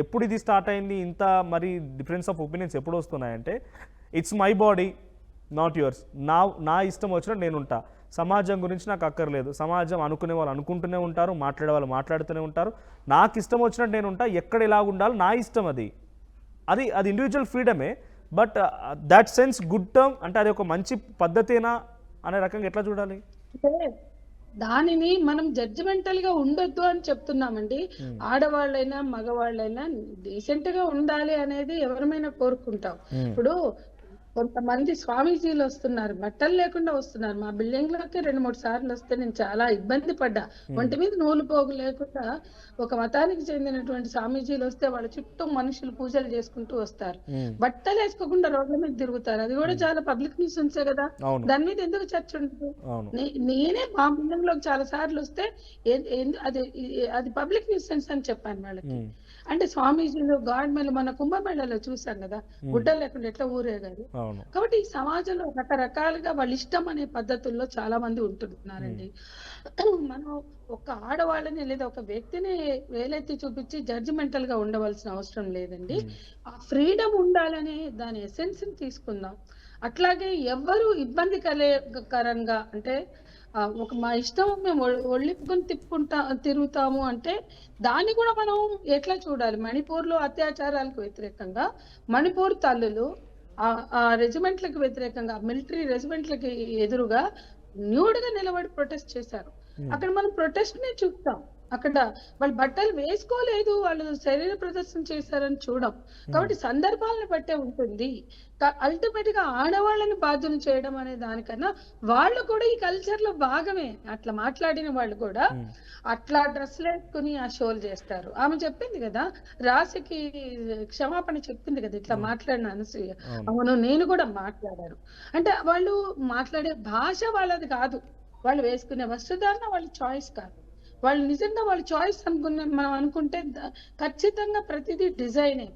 ఎప్పుడు ఇది స్టార్ట్ అయింది ఇంత మరి డిఫరెన్స్ ఆఫ్ ఒపీనియన్స్ ఎప్పుడు వస్తున్నాయంటే it's my body not yours. నా ఇష్టం వచ్చినట్టు నేను ఉంటా. సమాజం గురించి నాకు అక్కర్లేదు. సమాజం అనుకునే వాళ్ళు అనుకుంటూనే ఉంటారు, మాట్లాడే వాళ్ళు మాట్లాడుతూనే ఉంటారు. నాకు ఇష్టం వచ్చినట్టు నేను ఉంటా. ఎక్కడ ఎలా ఉండాలో నా ఇష్టం. అది అది అది ఇండివిజువల్ ఫ్రీడమే. But that sense good term అంటే అది ఒక మంచి పద్ధతేనా అనే రకంగా ఎట్లా చూడాలి? దానిని మనం జడ్జిమెంటల్ గా ఉండొద్దు అని చెప్తున్నామండి. ఆడవాళ్ళైనా మగవాళ్ళైనా డీసెంట్ గా ఉండాలి అనేది ఎవరమైనా కోరుకుంటాం. ఇప్పుడు కొంతమంది స్వామీజీలు వస్తున్నారు, బట్టలు లేకుండా వస్తున్నారు. మా బిల్డింగ్ లోకి 2-3 సార్లు వస్తే నేను చాలా ఇబ్బంది పడ్డా. ఒంటి మీద నూలు పోగు లేకుండా ఒక మతానికి చెందినటువంటి స్వామీజీలు వస్తే వాళ్ళ చుట్టూ మనుషులు పూజలు చేసుకుంటూ వస్తారు. బట్టలు వేసుకోకుండా రోడ్ల మీద తిరుగుతారు. అది కూడా చాలా పబ్లిక్ న్యూసెన్సే కదా. దాని మీద ఎందుకు చర్చ ఉండదు? నేనే మా బిల్డింగ్ లోకి చాలా సార్లు వస్తే అది పబ్లిక్ న్యూసెన్స్ అని చెప్పాను వాళ్ళకి. అంటే స్వామీజీలు గాడ్ మేళ మన కుంభమేళలో చూసాం కదా, గుడ్డలు లేకుండా ఎట్లా ఊరేగారు. కాబట్టి ఈ సమాజంలో రకరకాలుగా వాళ్ళ ఇష్టం అనే పద్ధతుల్లో చాలా మంది ఉంటున్నారండి. మనం ఒక ఆడవాళ్ళని లేదా ఒక వ్యక్తిని వేలెత్తి చూపించి జడ్జిమెంటల్ గా ఉండవలసిన అవసరం లేదండి. ఆ ఫ్రీడమ్ ఉండాలనే దాని ఎసెన్స్ ని తీసుకుందాం. అట్లాగే ఎవ్వరు ఇబ్బంది కరంగా అంటే ఒక మా ఇష్టం మేము ఒళ్ళిప్పుకొని తిరుగుతాము అంటే దాన్ని కూడా మనం ఎట్లా చూడాలి? మణిపూర్ లో అత్యాచారాలకు వ్యతిరేకంగా మణిపూర్ తల్లులు ఆ రెజిమెంట్లకు వ్యతిరేకంగా మిలిటరీ రెజిమెంట్లకి ఎదురుగా న్యూడ్గా నిలబడి ప్రొటెస్ట్ చేశారు. అక్కడ మనం ప్రొటెస్ట్ నే చూస్తాం. అక్కడ వాళ్ళు బట్టలు వేసుకోలేదు, వాళ్ళు శరీర ప్రదర్శన చేశారని చూడం. కాబట్టి సందర్భాలను బట్టే ఉంటుంది. అల్టిమేట్ గా ఆడవాళ్ళని బాధ్యం చేయడం అనే దానికన్నా వాళ్ళు కూడా ఈ కల్చర్ లో భాగమే. అట్లా మాట్లాడిన వాళ్ళు కూడా అట్లా డ్రెస్సులు వేసుకుని ఆ షోలు చేస్తారు. ఆమె చెప్పింది కదా, రాశికి క్షమాపణ చెప్పింది కదా, ఇట్లా మాట్లాడిన అనసూయ. అవును, నేను కూడా మాట్లాడాను. అంటే వాళ్ళు మాట్లాడే భాష వాళ్ళది కాదు, వాళ్ళు వేసుకునే వస్త్రధారణ వాళ్ళ చాయిస్ కాదు. వాళ్ళు నిజంగా వాళ్ళ చాయిస్ మనం అనుకుంటే ఖచ్చితంగా ప్రతిదీ డిజైనే.